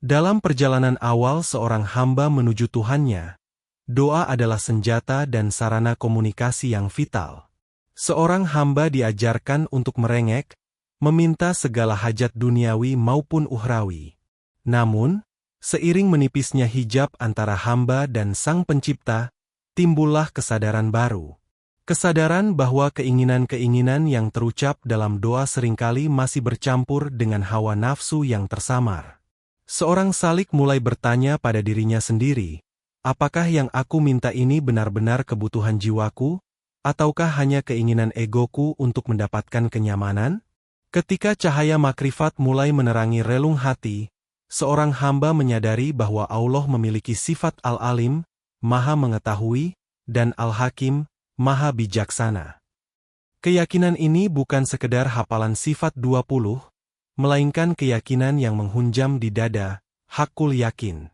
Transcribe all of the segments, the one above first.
Dalam perjalanan awal seorang hamba menuju Tuhannya, doa adalah senjata dan sarana komunikasi yang vital. Seorang hamba diajarkan untuk merengek, meminta segala hajat duniawi maupun ukhrawi. Namun, seiring menipisnya hijab antara hamba dan Sang Pencipta, timbullah kesadaran baru. Kesadaran bahwa keinginan-keinginan yang terucap dalam doa seringkali masih bercampur dengan hawa nafsu yang tersamar. Seorang salik mulai bertanya pada dirinya sendiri, apakah yang aku minta ini benar-benar kebutuhan jiwaku, ataukah hanya keinginan egoku untuk mendapatkan kenyamanan? Ketika cahaya makrifat mulai menerangi relung hati, seorang hamba menyadari bahwa Allah memiliki sifat Al-Alim, Maha Mengetahui, dan Al-Hakim, Maha Bijaksana. Keyakinan ini bukan sekedar hafalan sifat 20, melainkan keyakinan yang menghunjam di dada, hakul yakin.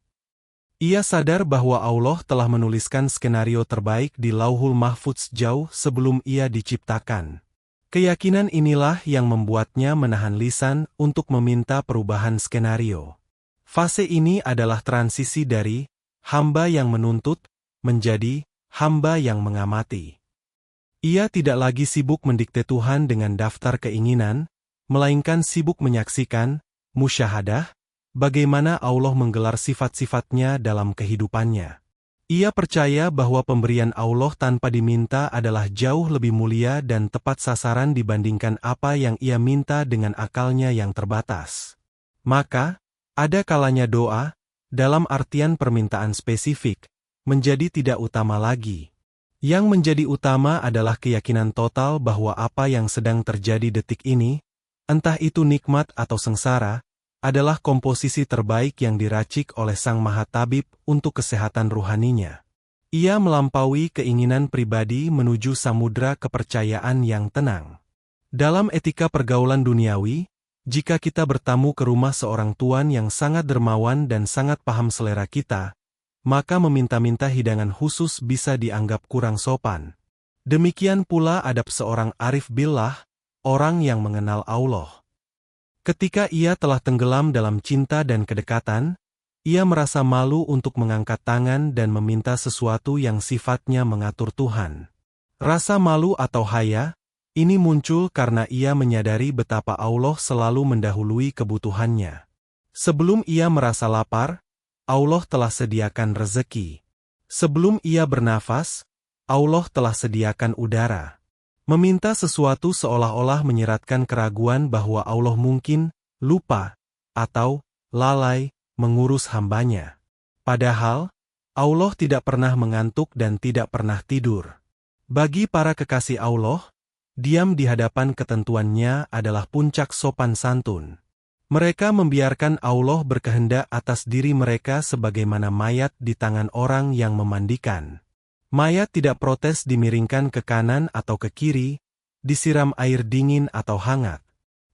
Ia sadar bahwa Allah telah menuliskan skenario terbaik di Lauhul Mahfudz jauh sebelum ia diciptakan. Keyakinan inilah yang membuatnya menahan lisan untuk meminta perubahan skenario. Fase ini adalah transisi dari hamba yang menuntut menjadi hamba yang mengamati. Ia tidak lagi sibuk mendikte Tuhan dengan daftar keinginan, melainkan sibuk menyaksikan, musyahadah, bagaimana Allah menggelar sifat-sifatnya dalam kehidupannya. Ia percaya bahwa pemberian Allah tanpa diminta adalah jauh lebih mulia dan tepat sasaran dibandingkan apa yang ia minta dengan akalnya yang terbatas. Maka, ada kalanya doa, dalam artian permintaan spesifik, menjadi tidak utama lagi. Yang menjadi utama adalah keyakinan total bahwa apa yang sedang terjadi detik ini, entah itu nikmat atau sengsara, adalah komposisi terbaik yang diracik oleh Sang Maha Tabib untuk kesehatan ruhaninya. Ia melampaui keinginan pribadi menuju samudra kepercayaan yang tenang. Dalam etika pergaulan duniawi, jika kita bertamu ke rumah seorang tuan yang sangat dermawan dan sangat paham selera kita, maka meminta-minta hidangan khusus bisa dianggap kurang sopan. Demikian pula adab seorang arif billah, orang yang mengenal Allah. Ketika ia telah tenggelam dalam cinta dan kedekatan, ia merasa malu untuk mengangkat tangan dan meminta sesuatu yang sifatnya mengatur Tuhan. Rasa malu atau haya, ini muncul karena ia menyadari betapa Allah selalu mendahului kebutuhannya. Sebelum ia merasa lapar, Allah telah sediakan rezeki. Sebelum ia bernafas, Allah telah sediakan udara. Meminta sesuatu seolah-olah menyiratkan keraguan bahwa Allah mungkin lupa atau lalai mengurus hambanya. Padahal, Allah tidak pernah mengantuk dan tidak pernah tidur. Bagi para kekasih Allah, diam di hadapan ketentuannya adalah puncak sopan santun. Mereka membiarkan Allah berkehendak atas diri mereka sebagaimana mayat di tangan orang yang memandikan. Mayat tidak protes dimiringkan ke kanan atau ke kiri, disiram air dingin atau hangat.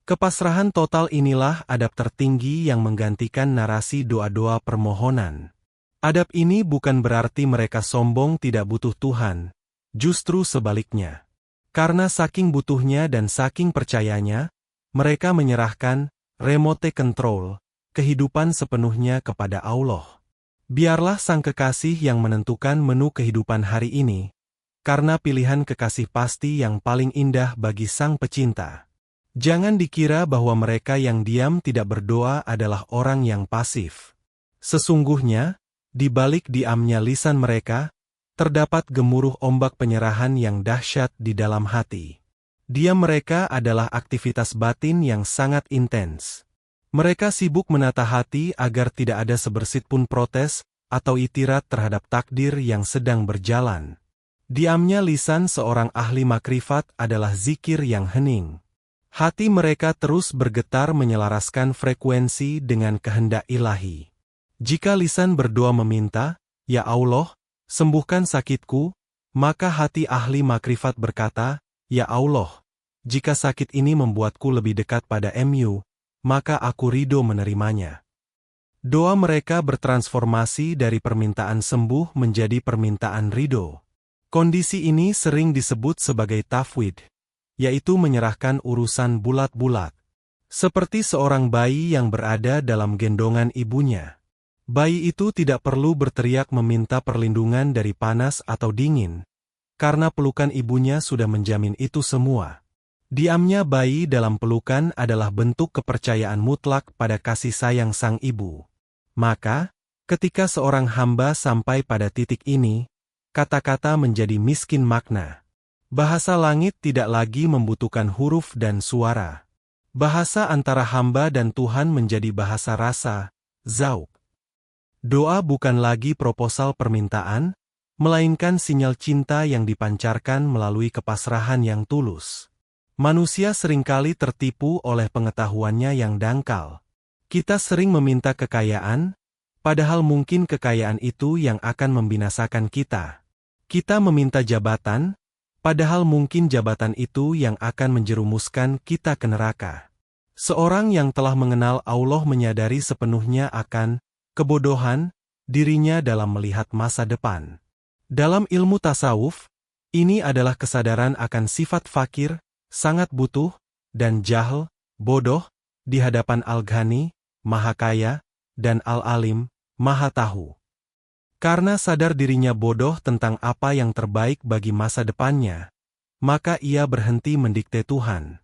Kepasrahan total inilah adab tertinggi yang menggantikan narasi doa-doa permohonan. Adab ini bukan berarti mereka sombong tidak butuh Tuhan, justru sebaliknya. Karena saking butuhnya dan saking percayanya, mereka menyerahkan remote control kehidupan sepenuhnya kepada Allah. Biarlah Sang Kekasih yang menentukan menu kehidupan hari ini, karena pilihan kekasih pasti yang paling indah bagi Sang Pecinta. Jangan dikira bahwa mereka yang diam tidak berdoa adalah orang yang pasif. Sesungguhnya, di balik diamnya lisan mereka, terdapat gemuruh ombak penyerahan yang dahsyat di dalam hati. Diam mereka adalah aktivitas batin yang sangat intens. Mereka sibuk menata hati agar tidak ada sebersit pun protes atau itirat terhadap takdir yang sedang berjalan. Diamnya lisan seorang ahli makrifat adalah zikir yang hening. Hati mereka terus bergetar menyelaraskan frekuensi dengan kehendak ilahi. Jika lisan berdoa meminta, "Ya Allah, sembuhkan sakitku," maka hati ahli makrifat berkata, "Ya Allah, jika sakit ini membuatku lebih dekat pada MU, maka aku ridho menerimanya." Doa mereka bertransformasi dari permintaan sembuh menjadi permintaan ridho. Kondisi ini sering disebut sebagai tafwid, yaitu menyerahkan urusan bulat-bulat. Seperti seorang bayi yang berada dalam gendongan ibunya. Bayi itu tidak perlu berteriak meminta perlindungan dari panas atau dingin, karena pelukan ibunya sudah menjamin itu semua. Diamnya bayi dalam pelukan adalah bentuk kepercayaan mutlak pada kasih sayang sang ibu. Maka, ketika seorang hamba sampai pada titik ini, kata-kata menjadi miskin makna. Bahasa langit tidak lagi membutuhkan huruf dan suara. Bahasa antara hamba dan Tuhan menjadi bahasa rasa, zauq. Doa bukan lagi proposal permintaan, melainkan sinyal cinta yang dipancarkan melalui kepasrahan yang tulus. Manusia seringkali tertipu oleh pengetahuannya yang dangkal. Kita sering meminta kekayaan, padahal mungkin kekayaan itu yang akan membinasakan kita. Kita meminta jabatan, padahal mungkin jabatan itu yang akan menjerumuskan kita ke neraka. Seorang yang telah mengenal Allah menyadari sepenuhnya akan kebodohan dirinya dalam melihat masa depan. Dalam ilmu tasawuf, ini adalah kesadaran akan sifat fakir, sangat butuh, dan jahil, bodoh, di hadapan Al-Ghani, Maha Kaya, dan Al-Alim, Maha Tahu. Karena sadar dirinya bodoh tentang apa yang terbaik bagi masa depannya, maka ia berhenti mendikte Tuhan.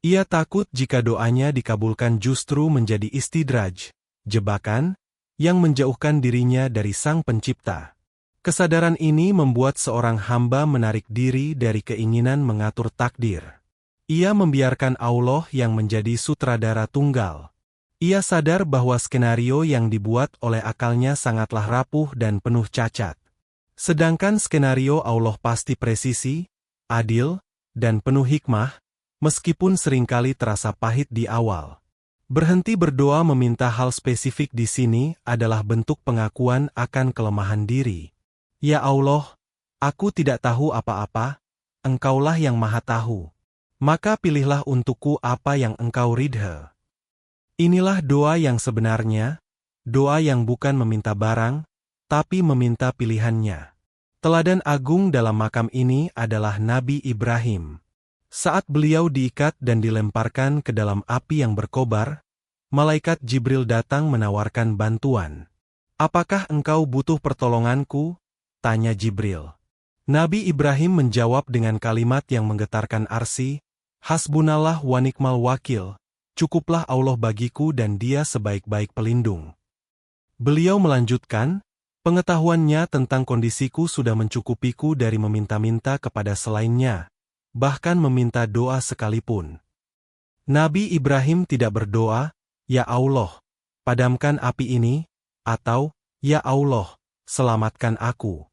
Ia takut jika doanya dikabulkan justru menjadi istidraj, jebakan, yang menjauhkan dirinya dari Sang Pencipta. Kesadaran ini membuat seorang hamba menarik diri dari keinginan mengatur takdir. Ia membiarkan Allah yang menjadi sutradara tunggal. Ia sadar bahwa skenario yang dibuat oleh akalnya sangatlah rapuh dan penuh cacat. Sedangkan skenario Allah pasti presisi, adil, dan penuh hikmah, meskipun seringkali terasa pahit di awal. Berhenti berdoa meminta hal spesifik di sini adalah bentuk pengakuan akan kelemahan diri. Ya Allah, aku tidak tahu apa-apa, Engkaulah yang Maha Tahu. Maka pilihlah untukku apa yang Engkau ridha. Inilah doa yang sebenarnya, doa yang bukan meminta barang, tapi meminta pilihannya. Teladan agung dalam makam ini adalah Nabi Ibrahim. Saat beliau diikat dan dilemparkan ke dalam api yang berkobar, malaikat Jibril datang menawarkan bantuan. "Apakah engkau butuh pertolonganku?" tanya Jibril. Nabi Ibrahim menjawab dengan kalimat yang menggetarkan arsy, "Hasbunallah wa ni'mal wakil, cukuplah Allah bagiku dan Dia sebaik-baik pelindung." Beliau melanjutkan, "Pengetahuannya tentang kondisiku sudah mencukupiku dari meminta-minta kepada selainnya, bahkan meminta doa sekalipun." Nabi Ibrahim tidak berdoa, "Ya Allah, padamkan api ini," atau, "Ya Allah, selamatkan aku."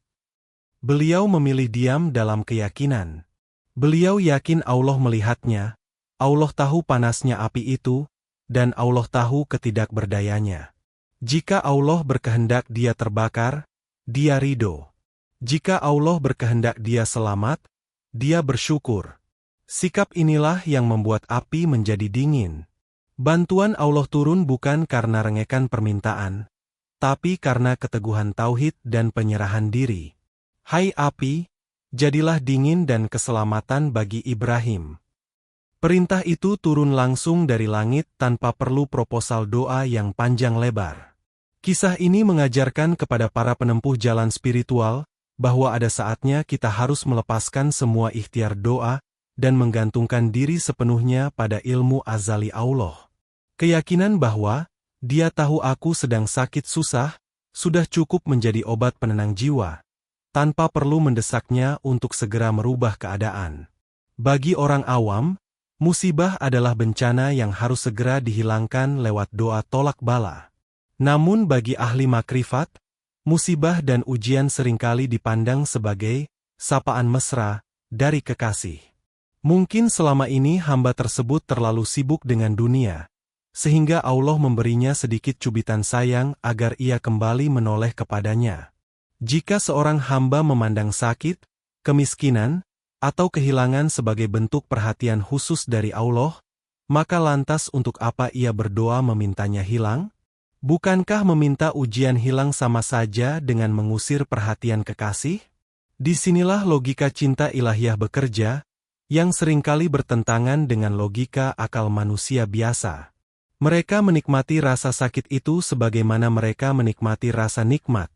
Beliau memilih diam dalam keyakinan. Beliau yakin Allah melihatnya, Allah tahu panasnya api itu, dan Allah tahu ketidakberdayanya. Jika Allah berkehendak dia terbakar, dia ridho. Jika Allah berkehendak dia selamat, dia bersyukur. Sikap inilah yang membuat api menjadi dingin. Bantuan Allah turun bukan karena rengekan permintaan, tapi karena keteguhan tauhid dan penyerahan diri. Hai api, jadilah dingin dan keselamatan bagi Ibrahim. Perintah itu turun langsung dari langit tanpa perlu proposal doa yang panjang lebar. Kisah ini mengajarkan kepada para penempuh jalan spiritual, bahwa ada saatnya kita harus melepaskan semua ikhtiar doa, dan menggantungkan diri sepenuhnya pada ilmu azali Allah. Keyakinan bahwa, Dia tahu aku sedang sakit susah, sudah cukup menjadi obat penenang jiwa, tanpa perlu mendesaknya untuk segera merubah keadaan. Bagi orang awam, musibah adalah bencana yang harus segera dihilangkan lewat doa tolak bala. Namun bagi ahli makrifat, musibah dan ujian seringkali dipandang sebagai sapaan mesra dari kekasih. Mungkin selama ini hamba tersebut terlalu sibuk dengan dunia, sehingga Allah memberinya sedikit cubitan sayang agar ia kembali menoleh kepadanya. Jika seorang hamba memandang sakit, kemiskinan, atau kehilangan sebagai bentuk perhatian khusus dari Allah, maka lantas untuk apa ia berdoa memintanya hilang? Bukankah meminta ujian hilang sama saja dengan mengusir perhatian kekasih? Disinilah logika cinta ilahiyah bekerja, yang seringkali bertentangan dengan logika akal manusia biasa. Mereka menikmati rasa sakit itu sebagaimana mereka menikmati rasa nikmat,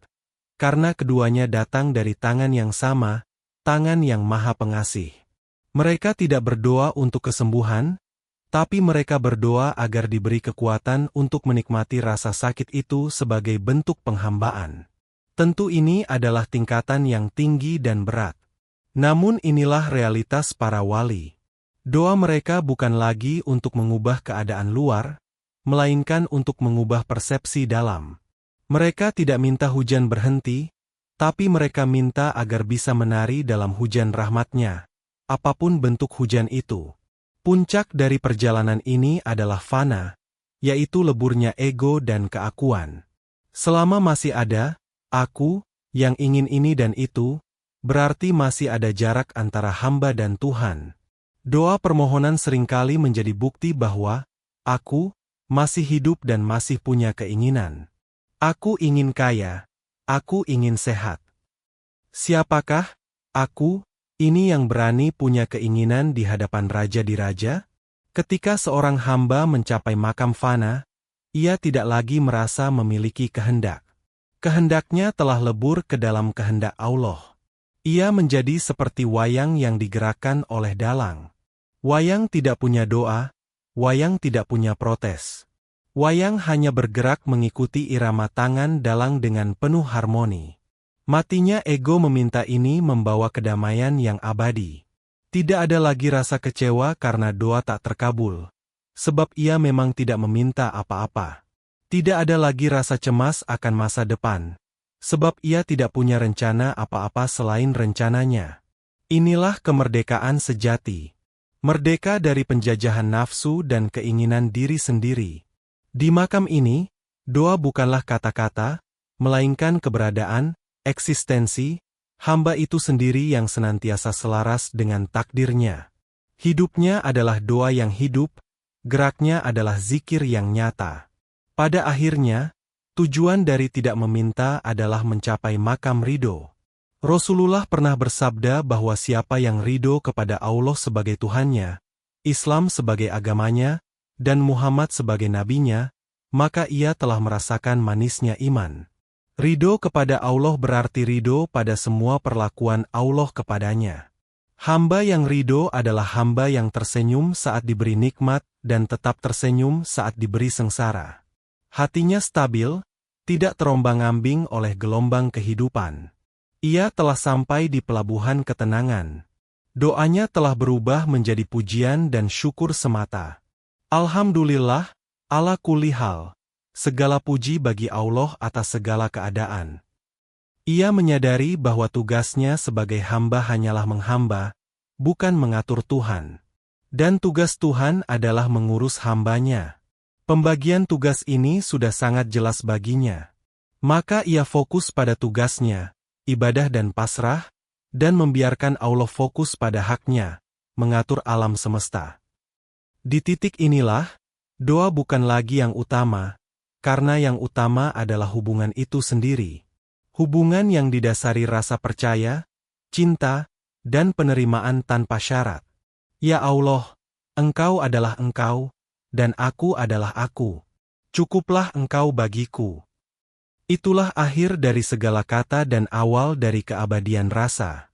karena keduanya datang dari tangan yang sama, tangan yang Maha Pengasih. Mereka tidak berdoa untuk kesembuhan, tapi mereka berdoa agar diberi kekuatan untuk menikmati rasa sakit itu sebagai bentuk penghambaan. Tentu ini adalah tingkatan yang tinggi dan berat. Namun inilah realitas para wali. Doa mereka bukan lagi untuk mengubah keadaan luar, melainkan untuk mengubah persepsi dalam. Mereka tidak minta hujan berhenti, tapi mereka minta agar bisa menari dalam hujan rahmat-Nya, apapun bentuk hujan itu. Puncak dari perjalanan ini adalah fana, yaitu leburnya ego dan keakuan. Selama masih ada aku yang ingin ini dan itu, berarti masih ada jarak antara hamba dan Tuhan. Doa permohonan seringkali menjadi bukti bahwa aku masih hidup dan masih punya keinginan. Aku ingin kaya, aku ingin sehat. Siapakah aku? Ini yang berani punya keinginan di hadapan raja di raja? Ketika seorang hamba mencapai makam fana, ia tidak lagi merasa memiliki kehendak. Kehendaknya telah lebur ke dalam kehendak Allah. Ia menjadi seperti wayang yang digerakkan oleh dalang. Wayang tidak punya doa, wayang tidak punya protes. Wayang hanya bergerak mengikuti irama tangan dalang dengan penuh harmoni. Matinya ego meminta ini membawa kedamaian yang abadi. Tidak ada lagi rasa kecewa karena doa tak terkabul, sebab ia memang tidak meminta apa-apa. Tidak ada lagi rasa cemas akan masa depan, sebab ia tidak punya rencana apa-apa selain rencananya. Inilah kemerdekaan sejati. Merdeka dari penjajahan nafsu dan keinginan diri sendiri. Di makam ini, doa bukanlah kata-kata, melainkan keberadaan, eksistensi, hamba itu sendiri yang senantiasa selaras dengan takdirnya. Hidupnya adalah doa yang hidup, geraknya adalah zikir yang nyata. Pada akhirnya, tujuan dari tidak meminta adalah mencapai makam ridho. Rasulullah pernah bersabda bahwa siapa yang ridho kepada Allah sebagai Tuhannya, Islam sebagai agamanya, dan Muhammad sebagai nabinya, maka ia telah merasakan manisnya iman. Ridho kepada Allah berarti ridho pada semua perlakuan Allah kepadanya. Hamba yang ridho adalah hamba yang tersenyum saat diberi nikmat dan tetap tersenyum saat diberi sengsara. Hatinya stabil, tidak terombang-ambing oleh gelombang kehidupan. Ia telah sampai di pelabuhan ketenangan. Doanya telah berubah menjadi pujian dan syukur semata. Alhamdulillah, ala kulli hal. Segala puji bagi Allah atas segala keadaan. Ia menyadari bahwa tugasnya sebagai hamba hanyalah menghamba, bukan mengatur Tuhan. Dan tugas Tuhan adalah mengurus hambanya. Pembagian tugas ini sudah sangat jelas baginya. Maka ia fokus pada tugasnya, ibadah dan pasrah, dan membiarkan Allah fokus pada haknya, mengatur alam semesta. Di titik inilah, doa bukan lagi yang utama, karena yang utama adalah hubungan itu sendiri. Hubungan yang didasari rasa percaya, cinta, dan penerimaan tanpa syarat. Ya Allah, Engkau adalah Engkau, dan aku adalah aku. Cukuplah Engkau bagiku. Itulah akhir dari segala kata dan awal dari keabadian rasa.